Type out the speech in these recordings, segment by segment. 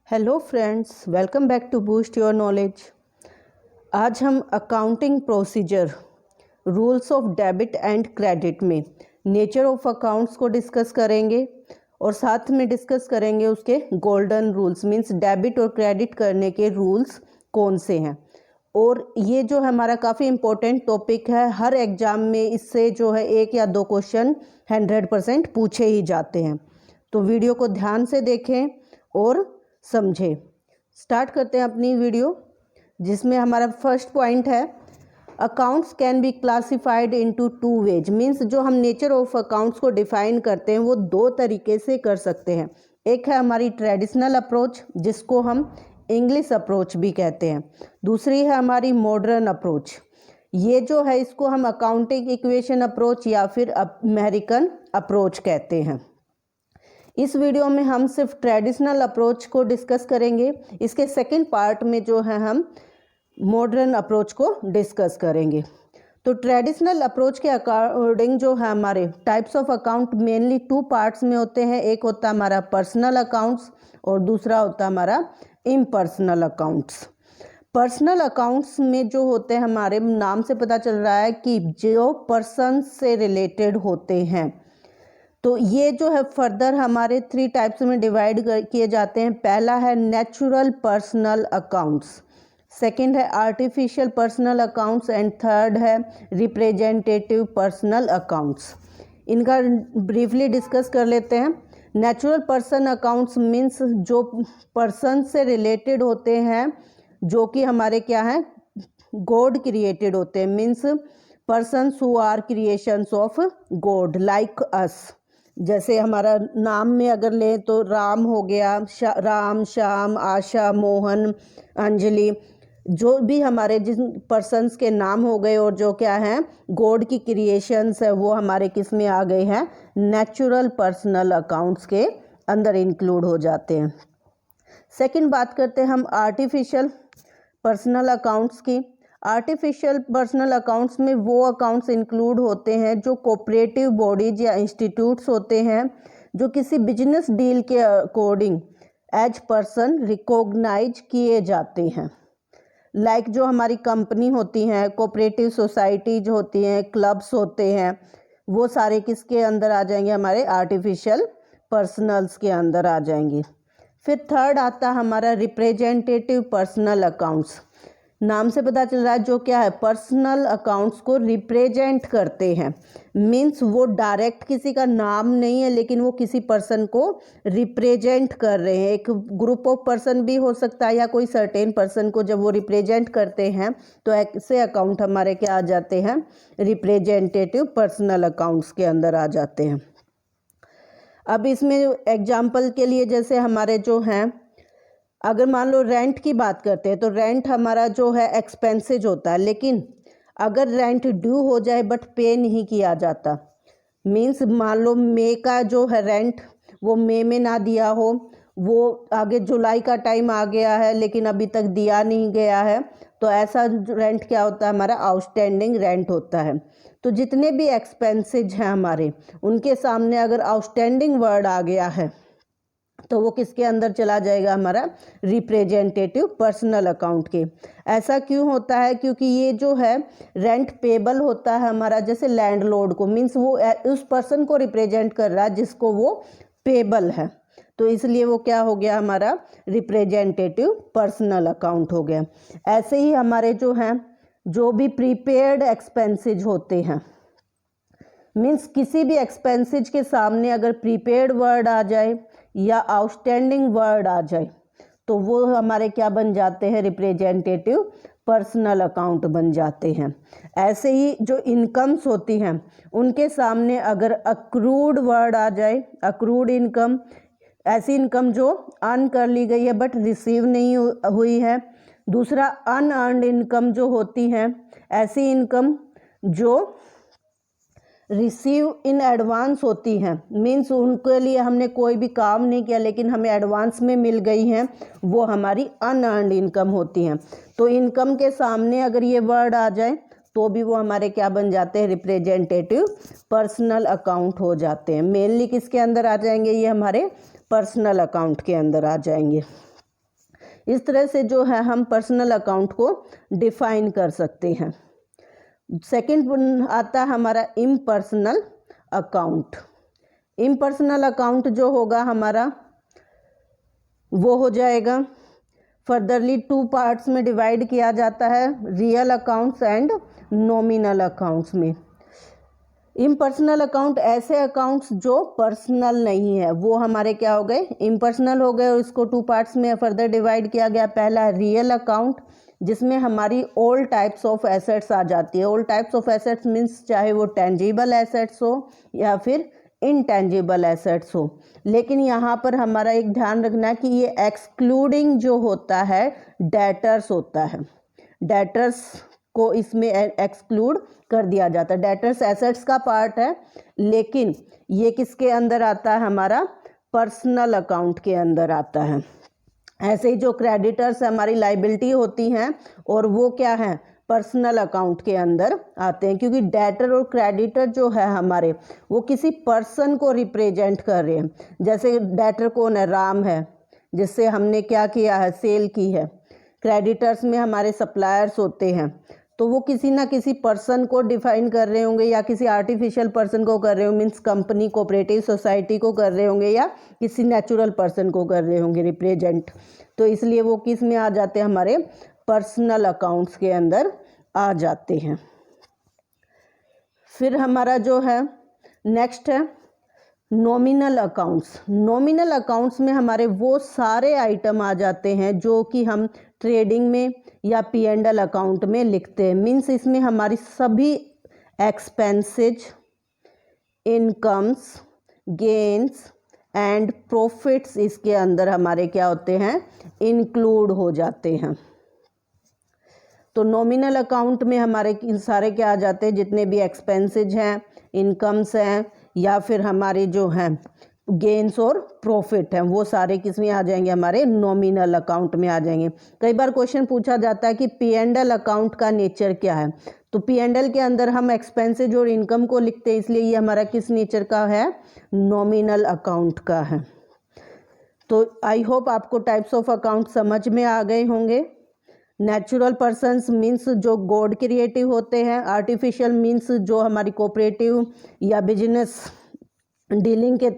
Hello friends, welcome back to boost your knowledge. आज हम accounting procedure, rules of debit and credit में nature of accounts को discuss करेंगे और साथ में डिस्कस करेंगे उसके गोल्डन रूल्स, मींस डेबिट और क्रेडिट करने के रूल्स कौन से हैं। और ये जो है हमारा काफ़ी इम्पोर्टेंट टॉपिक है, हर एग्ज़ाम में इससे जो है 1 या 2 क्वेश्चन 100% पूछे ही जाते हैं। तो वीडियो को ध्यान से देखें और समझे। स्टार्ट करते हैं अपनी वीडियो, जिसमें हमारा फर्स्ट पॉइंट है accounts can be classified into 2 ways. Means जो हम नेचर ऑफ अकाउंट्स को डिफाइन करते हैं वो 2 तरीके से कर सकते हैं। एक है हमारी ट्रेडिशनल अप्रोच, जिसको हम इंग्लिश अप्रोच भी कहते हैं। दूसरी है हमारी मॉडर्न अप्रोच। ये जो है इसको हम अकाउंटिंग इक्वेशन अप्रोच या फिर अमेरिकन अप्रोच कहते हैं। इस वीडियो में हम सिर्फ ट्रेडिशनल अप्रोच को डिस्कस करेंगे। इसके सेकंड पार्ट में जो है हम मॉडर्न अप्रोच को डिस्कस करेंगे। तो ट्रेडिशनल अप्रोच के अकॉर्डिंग जो है हमारे types of account mainly 2 parts में होते हैं। एक होता है हमारा पर्सनल अकाउंट्स और दूसरा होता है हमारा इम्पर्सनल अकाउंट्स। पर्सनल अकाउंट्स में जो होते हैं, हमारे नाम से पता चल रहा है कि जो पर्सन से रिलेटेड होते हैं। तो ये जो है फर्दर हमारे 3 टाइप्स में डिवाइड किए जाते हैं। पहला है नेचुरल पर्सनल अकाउंट्स, सेकंड है artificial personal accounts and third है रिप्रेजेंटेटिव पर्सनल अकाउंट्स। इनका ब्रीफली डिस्कस कर लेते हैं। नेचुरल पर्सन अकाउंट्स मीन्स जो पर्सन से रिलेटेड होते हैं, जो कि हमारे क्या हैं, गॉड क्रिएटेड होते हैं। Means persons who are creations of God like us. जैसे हमारा नाम में अगर लें तो राम हो गया, राम, श्याम, आशा, मोहन, अंजलि, जो भी हमारे जिन पर्सन्स के नाम हो गए और जो क्या हैं गॉड की क्रिएशंस है, वो हमारे किस में आ गए हैं, नेचुरल पर्सनल अकाउंट्स के अंदर इंक्लूड हो जाते हैं। सेकंड बात करते हैं हम आर्टिफिशियल पर्सनल अकाउंट्स की। आर्टिफिशियल पर्सनल अकाउंट्स में वो अकाउंट्स इंक्लूड होते हैं जो कोऑपरेटिव बॉडीज या इंस्टीट्यूट्स होते हैं, जो किसी बिजनेस डील के अकॉर्डिंग एज पर्सन रिकॉग्नाइज किए जाते हैं। लाइक जो हमारी कंपनी होती हैं, कोऑपरेटिव सोसाइटीज होती हैं, क्लब्स होते हैं, वो सारे किसके अंदर आ जाएंगे, हमारे आर्टिफिशियल पर्सनल्स के अंदर आ जाएंगे। फिर थर्ड आता है हमारा रिप्रेजेंटेटिव पर्सनल अकाउंट्स। नाम से पता चल रहा है जो क्या है, पर्सनल अकाउंट्स को रिप्रेजेंट करते हैं। मीन्स वो डायरेक्ट किसी का नाम नहीं है, लेकिन वो किसी पर्सन को रिप्रेजेंट कर रहे हैं। एक ग्रुप ऑफ पर्सन भी हो सकता है या कोई सर्टेन पर्सन को जब वो रिप्रेजेंट करते हैं तो ऐसे अकाउंट हमारे क्या आ जाते हैं, रिप्रेजेंटेटिव पर्सनल अकाउंट्स के अंदर आ जाते हैं। अब इसमें एग्जाम्पल के लिए जैसे हमारे जो हैं, अगर मान लो रेंट की बात करते हैं तो रेंट हमारा जो है एक्सपेंसेज होता है, लेकिन अगर रेंट ड्यू हो जाए बट पे नहीं किया जाता, मींस मान लो मई का जो है रेंट वो मई में ना दिया हो, वो आगे जुलाई का टाइम आ गया है लेकिन अभी तक दिया नहीं गया है, तो ऐसा रेंट क्या होता है, हमारा आउटस्टैंडिंग रेंट होता है। तो जितने भी एक्सपेंसेज हैं हमारे, उनके सामने अगर आउटस्टैंडिंग वर्ड आ गया है तो वो किसके अंदर चला जाएगा, हमारा रिप्रेजेंटेटिव पर्सनल अकाउंट के। ऐसा क्यों होता है, क्योंकि ये जो है रेंट पेबल होता है हमारा जैसे लैंडलॉर्ड को, मीन्स वो उस पर्सन को रिप्रेजेंट कर रहा है जिसको वो पेबल है, तो इसलिए वो क्या हो गया, हमारा रिप्रेजेंटेटिव पर्सनल अकाउंट हो गया। ऐसे ही हमारे जो हैं, जो भी प्रीपेड एक्सपेंसेज होते हैं, मीन्स किसी भी एक्सपेंसेज के सामने अगर प्रीपेड वर्ड आ जाए या आउटस्टैंडिंग वर्ड आ जाए तो वो हमारे क्या बन जाते हैं, रिप्रेजेंटेटिव पर्सनल अकाउंट बन जाते हैं। ऐसे ही जो इनकम्स होती हैं, उनके सामने अगर अक्रूड वर्ड आ जाए, अक्रूड इनकम, ऐसी इनकम जो अर्न कर ली गई है बट रिसीव नहीं हुई है। दूसरा अनअर्न्ड इनकम जो होती हैं, ऐसी इनकम जो रिसीव इन एडवांस होती हैं, मीन्स उनके लिए हमने कोई भी काम नहीं किया लेकिन हमें एडवांस में मिल गई हैं, वो हमारी अनअर्न्ड इनकम होती हैं। तो इनकम के सामने अगर ये वर्ड आ जाए तो भी वो हमारे क्या बन जाते हैं, रिप्रेजेंटेटिव पर्सनल अकाउंट हो जाते हैं। मेनली किसके अंदर आ जाएंगे, ये हमारे पर्सनल अकाउंट के अंदर आ जाएंगे। इस तरह से जो है हम पर्सनल अकाउंट को डिफाइन कर सकते हैं। सेकंड आता है हमारा इम्पर्सनल अकाउंट। इम्पर्सनल अकाउंट जो होगा हमारा वो हो जाएगा फर्दरली 2 पार्ट्स में डिवाइड किया जाता है, real accounts and nominal accounts में। इम्पर्सनल अकाउंट ऐसे अकाउंट्स जो पर्सनल नहीं है वो हमारे क्या हो गए, इम्पर्सनल हो गए, और इसको 2 पार्ट्स में फर्दर डिवाइड किया गया। पहला रियल अकाउंट जिसमें हमारी ऑल टाइप्स ऑफ एसेट्स आ जाती है। All types of assets means चाहे वो टेंजिबल एसेट्स हो या फिर इनटेंजिबल एसेट्स हो, लेकिन यहाँ पर हमारा एक ध्यान रखना है कि ये एक्सक्लूडिंग जो होता है डेटर्स होता है, डेटर्स को इसमें एक्सक्लूड कर दिया जाता है। डेटर्स एसेट्स का पार्ट है, लेकिन ये किसके अंदर आता है, हमारा पर्सनल अकाउंट के अंदर आता है। ऐसे ही जो क्रेडिटर्स हमारी लाइबिलिटी होती हैं और वो क्या है, पर्सनल अकाउंट के अंदर आते हैं, क्योंकि डेटर और क्रेडिटर जो है हमारे वो किसी पर्सन को रिप्रेजेंट कर रहे हैं। जैसे डेटर कौन है, राम है, जिससे हमने क्या किया है, सेल की है। क्रेडिटर्स में हमारे सप्लायर्स होते हैं, तो वो किसी ना किसी पर्सन को डिफाइन कर रहे होंगे या किसी आर्टिफिशियल पर्सन को कर रहे होंगे, मीन्स कंपनी, कोऑपरेटिव सोसाइटी को कर रहे होंगे या किसी नेचुरल पर्सन को कर रहे होंगे रिप्रेजेंट। तो इसलिए वो किस में आ जाते हैं, हमारे पर्सनल अकाउंट्स के अंदर आ जाते हैं। फिर हमारा जो है नेक्स्ट है नॉमिनल अकाउंट्स। नॉमिनल अकाउंट्स में हमारे वो सारे आइटम आ जाते हैं जो कि हम ट्रेडिंग में या P&L अकाउंट में लिखते हैं। मीन्स इसमें हमारी सभी expenses, incomes, gains and profits इसके अंदर हमारे क्या होते हैं, इंक्लूड हो जाते हैं। तो नॉमिनल अकाउंट में हमारे सारे क्या आ जाते हैं, जितने भी एक्सपेंसेज हैं, इनकम्स हैं या फिर हमारे जो हैं गेन्स और प्रॉफिट हैं, वो सारे किस में आ जाएंगे, हमारे नॉमिनल अकाउंट में आ जाएंगे। कई बार क्वेश्चन पूछा जाता है कि P&L अकाउंट का नेचर क्या है, तो P&L के अंदर हम एक्सपेंसेज और इनकम को लिखते हैं, इसलिए ये हमारा किस नेचर का है, नॉमिनल अकाउंट का है। तो आई होप आपको टाइप्स ऑफ अकाउंट समझ में आ गए होंगे। नेचुरल पर्सन्स मीन्स जो गॉड क्रिएटिव होते हैं, आर्टिफिशियल मीन्स जो हमारी कोऑपरेटिव या बिजनेस डीलिंग के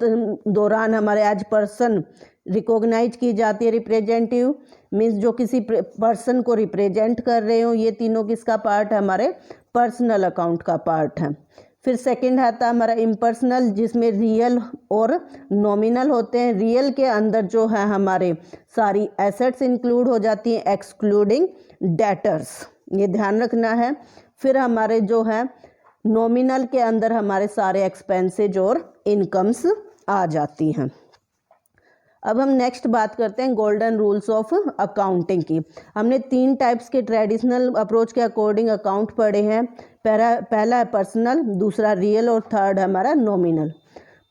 दौरान हमारे एज पर्सन रिकॉग्नाइज की जाती है। रिप्रेजेंटेटिव मीन्स जो किसी पर्सन को रिप्रेजेंट कर रहे हो। ये तीनों किसका पार्ट है, हमारे पर्सनल अकाउंट का पार्ट है। फिर सेकंड आता है हमारा इम्पर्सनल, जिसमें रियल और नॉमिनल होते हैं। रियल के अंदर जो है हमारे सारी एसेट्स इंक्लूड हो जाती हैं एक्सक्लूडिंग डेटर्स, ये ध्यान रखना है। फिर हमारे जो है नॉमिनल के अंदर हमारे सारे एक्सपेंसेज और इनकम्स आ जाती हैं। अब हम नेक्स्ट बात करते हैं गोल्डन रूल्स ऑफ अकाउंटिंग की। हमने 3 टाइप्स के ट्रेडिशनल अप्रोच के अकॉर्डिंग अकाउंट पढ़े हैं। पहला है पर्सनल, दूसरा रियल और थर्ड हमारा नॉमिनल।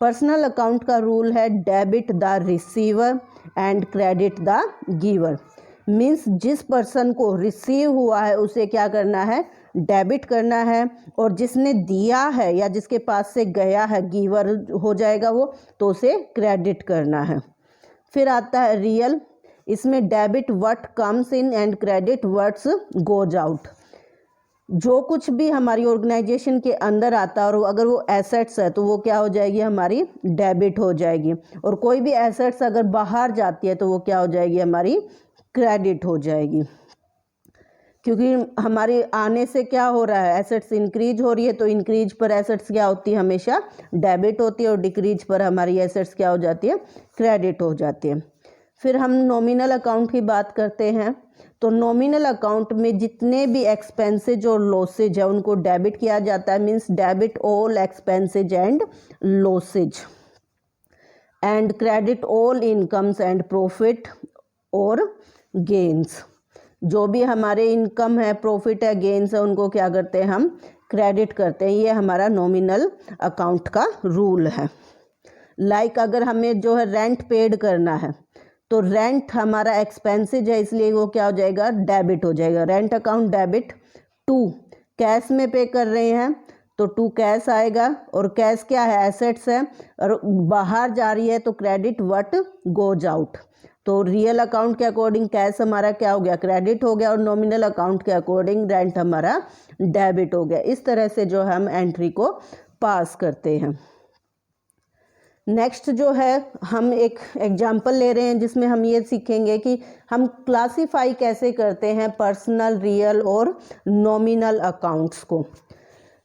पर्सनल अकाउंट का रूल है debit the receiver and credit the giver. Means जिस पर्सन को रिसीव हुआ है उसे क्या करना है, डेबिट करना है, और जिसने दिया है या जिसके पास से गया है, गिवर हो जाएगा वो, तो उसे क्रेडिट करना है। फिर आता है रियल, इसमें debit what comes in and credit what's goes out. जो कुछ भी हमारी ऑर्गेनाइजेशन के अंदर आता है और अगर वो एसेट्स है तो वो क्या हो जाएगी, हमारी डेबिट हो जाएगी, और कोई भी एसेट्स अगर बाहर जाती है तो वो क्या हो जाएगी, हमारी क्रेडिट हो जाएगी। क्योंकि हमारे आने से क्या हो रहा है, एसेट्स इंक्रीज हो रही है, तो इंक्रीज पर एसेट्स क्या होती है, हमेशा डेबिट होती है, और डिक्रीज पर हमारी एसेट्स क्या हो जाती है, क्रेडिट हो जाती है। फिर हम नॉमिनल अकाउंट की बात करते हैं। तो नॉमिनल अकाउंट में जितने भी एक्सपेंसेज और लॉसेज है उनको डेबिट किया जाता है। Means debit all expenses and losses and credit all incomes and profit और गेन्स। जो भी हमारे इनकम है, प्रॉफिट है, गेन्स है, उनको क्या करते हैं, हम क्रेडिट करते हैं। ये हमारा नॉमिनल अकाउंट का रूल है। लाइक अगर हमें जो है रेंट पेड करना है तो रेंट हमारा एक्सपेंसेज है, इसलिए वो क्या हो जाएगा, डेबिट हो जाएगा। Rent account debit. 2 कैश में पे कर रहे हैं तो 2 कैश आएगा, और कैश क्या है, एसेट्स है, और बाहर जा रही है तो क्रेडिट व्हाट गोज आउट। तो रियल अकाउंट के अकॉर्डिंग कैश हमारा क्या हो गया, क्रेडिट हो गया, और नॉमिनल अकाउंट के अकॉर्डिंग रेंट हमारा डेबिट हो गया। इस तरह से जो हम एंट्री को पास करते हैं। नेक्स्ट जो है हम एक एग्जाम्पल ले रहे हैं जिसमें हम ये सीखेंगे कि हम क्लासीफाई कैसे करते हैं पर्सनल, रियल और नॉमिनल अकाउंट्स को।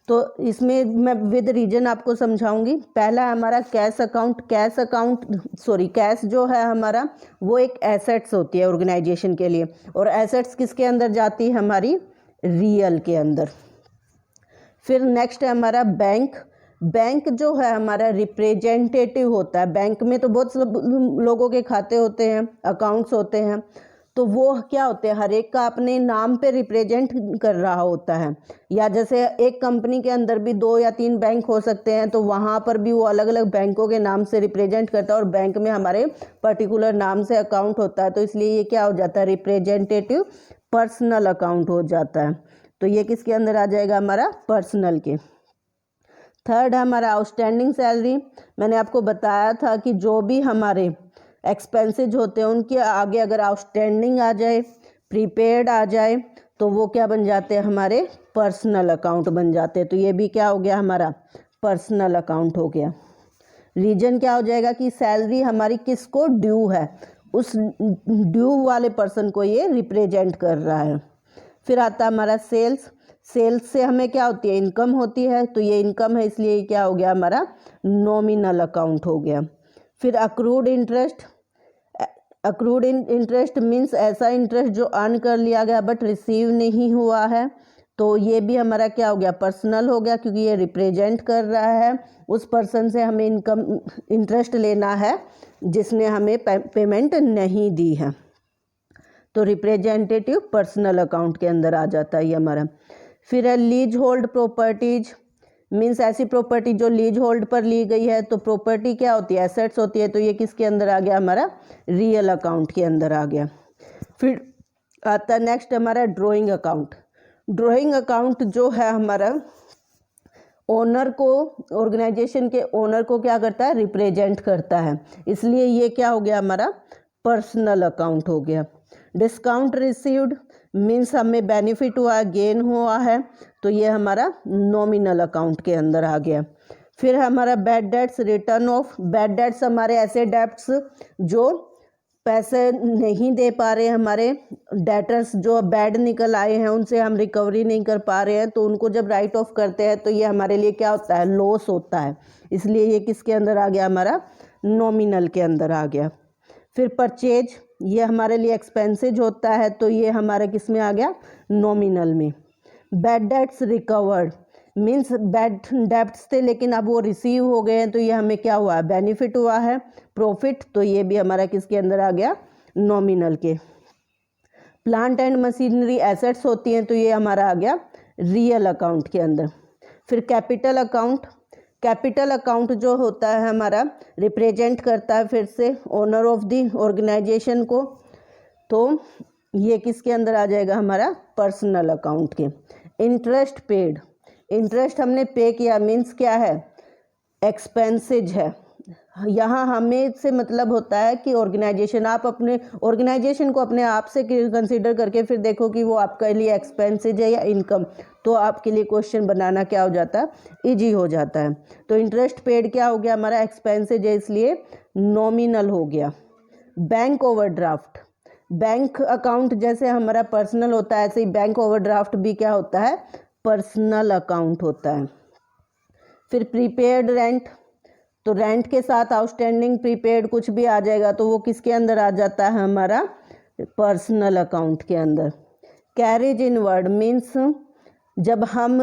तो इसमें मैं विद रीजन आपको समझाऊंगी। पहला हमारा कैश अकाउंट। कैश जो है हमारा वो एक एसेट्स होती है ऑर्गेनाइजेशन के लिए, और एसेट्स किसके अंदर जाती है, हमारी रियल के अंदर। फिर नेक्स्ट है हमारा बैंक। बैंक जो है हमारा रिप्रेजेंटेटिव होता है। बैंक में तो बहुत सब लोगों के खाते होते हैं, अकाउंट्स होते हैं, तो वो क्या होते हैं, हर एक का अपने नाम पे रिप्रेजेंट कर रहा होता है। या जैसे एक कंपनी के अंदर भी 2 या 3 बैंक हो सकते हैं, तो वहाँ पर भी वो अलग अलग बैंकों के नाम से रिप्रेजेंट करता है, और बैंक में हमारे पर्टिकुलर नाम से अकाउंट होता है, तो इसलिए ये क्या हो जाता है, रिप्रेजेंटेटिव पर्सनल अकाउंट हो जाता है। तो ये किसके अंदर आ जाएगा, हमारा पर्सनल के। थर्ड है हमारा आउटस्टैंडिंग सैलरी। मैंने आपको बताया था कि जो भी हमारे एक्सपेंसेज होते हैं उनके आगे अगर आउटस्टैंडिंग आ जाए, प्रीपेड आ जाए, तो वो क्या बन जाते हैं, हमारे पर्सनल अकाउंट बन जाते हैं। तो ये भी क्या हो गया, हमारा पर्सनल अकाउंट हो गया। रीजन क्या हो जाएगा कि सैलरी हमारी किसको ड्यू है, उस ड्यू वाले पर्सन को ये रिप्रेजेंट कर रहा है। फिर आता है हमारा सेल्स। सेल्स से हमें क्या होती है, इनकम होती है, तो ये इनकम है, इसलिए क्या हो गया, हमारा नॉमिनल अकाउंट हो गया। फिर accrued interest. Accrued interest means ऐसा इंटरेस्ट जो अर्न कर लिया गया बट रिसीव नहीं हुआ है, तो ये भी हमारा क्या हो गया, पर्सनल हो गया, क्योंकि ये रिप्रेजेंट कर रहा है उस पर्सन से हमें इनकम इंटरेस्ट लेना है जिसने हमें पेमेंट नहीं दी है। तो रिप्रेजेंटेटिव पर्सनल अकाउंट के अंदर आ जाता है ये हमारा। फिर है लीज होल्ड प्रॉपर्टीज। मीन्स ऐसी प्रॉपर्टी जो लीज होल्ड पर ली गई है, तो प्रॉपर्टी क्या होती है, एसेट्स होती है, तो ये किसके अंदर आ गया, हमारा रियल अकाउंट के अंदर आ गया। फिर आता है नेक्स्ट हमारा ड्राइंग अकाउंट। ड्राइंग अकाउंट जो है हमारा ओनर को, ऑर्गेनाइजेशन के ओनर को क्या करता है, रिप्रेजेंट करता है, इसलिए ये क्या हो गया, हमारा पर्सनल अकाउंट हो गया। डिस्काउंट रिसीव्ड मीन्स हमें बेनिफिट हुआ, गेन हुआ है, तो ये हमारा नॉमिनल अकाउंट के अंदर आ गया। फिर हमारा bad debts, return of. Bad debts हमारे ऐसे डेट्स जो पैसे नहीं दे पा रहे, हमारे डेटर्स जो बैड निकल आए हैं, उनसे हम रिकवरी नहीं कर पा रहे हैं, तो उनको जब राइट ऑफ करते हैं तो ये हमारे लिए क्या होता है, लॉस होता है, इसलिए ये किसके अंदर आ गया, हमारा नॉमिनल के अंदर आ गया। फिर परचेज, ये हमारे लिए एक्सपेंसेज होता है, तो ये हमारे किस में आ गया, नॉमिनल में। Bad debts recovered means bad debts थे लेकिन अब वो रिसीव हो गए हैं, तो ये हमें क्या हुआ, बेनिफिट हुआ है, प्रॉफिट, तो ये भी हमारा किसके अंदर आ गया, नॉमिनल के। प्लांट एंड मशीनरी एसेट्स होती हैं, तो ये हमारा आ गया रियल अकाउंट के अंदर। फिर कैपिटल अकाउंट। कैपिटल अकाउंट जो होता है हमारा रिप्रेजेंट करता है फिर से ओनर ऑफ द ऑर्गेनाइजेशन को, तो ये किसके अंदर आ जाएगा, हमारा पर्सनल अकाउंट के। इंटरेस्ट पेड, इंटरेस्ट हमने पे किया मीन्स क्या है, एक्सपेंसेज है। यहाँ हमें से मतलब होता है कि ऑर्गेनाइजेशन, आप अपने ऑर्गेनाइजेशन को अपने आप से कंसीडर करके फिर देखो कि वो आपके लिए एक्सपेंसेज है या इनकम, तो आपके लिए क्वेश्चन बनाना क्या हो जाता है, इजी हो जाता है। तो इंटरेस्ट पेड क्या हो गया, हमारा एक्सपेंसेज है, इसलिए नॉमिनल हो गया। बैंक ओवरड्राफ्ट, बैंक अकाउंट जैसे हमारा पर्सनल होता है, ऐसे ही बैंक ओवरड्राफ्ट भी क्या होता है, पर्सनल अकाउंट होता है। फिर प्रीपेड रेंट, तो रेंट के साथ आउटस्टैंडिंग प्रीपेड कुछ भी आ जाएगा तो वो किसके अंदर आ जाता है, हमारा पर्सनल अकाउंट के अंदर। कैरेज इनवर्ड मीन्स जब हम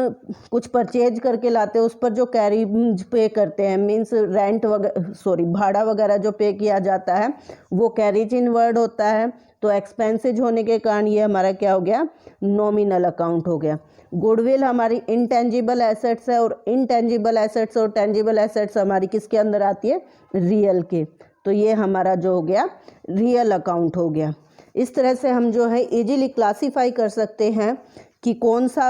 कुछ परचेज करके लाते हैं उस पर जो कैरेज पे करते हैं, मीन्स रेंट भाड़ा वगैरह जो पे किया जाता है वो कैरेज इनवर्ड होता है, तो एक्सपेंसेज होने के कारण ये हमारा क्या हो गया, नॉमिनल अकाउंट हो गया। गुडविल हमारी इंटेंजिबल एसेट्स है, और इंटेंजिबल एसेट्स और टेंजिबल एसेट्स हमारी किसके अंदर आती है, रियल के, तो ये हमारा जो हो गया रियल अकाउंट हो गया। इस तरह से हम जो है इजीली क्लासीफाई कर सकते हैं कि कौन सा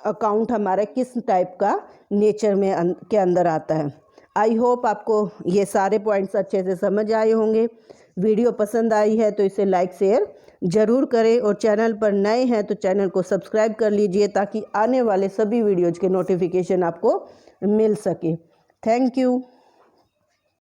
अकाउंट हमारा किस टाइप का नेचर में के अंदर आता है। आई होप आपको ये सारे पॉइंट्स अच्छे से समझ आए होंगे। वीडियो पसंद आई है तो इसे लाइक शेयर ज़रूर करें और चैनल पर नए हैं तो चैनल को सब्सक्राइब कर लीजिए ताकि आने वाले सभी वीडियोज़ के नोटिफिकेशन आपको मिल सके। Thank you.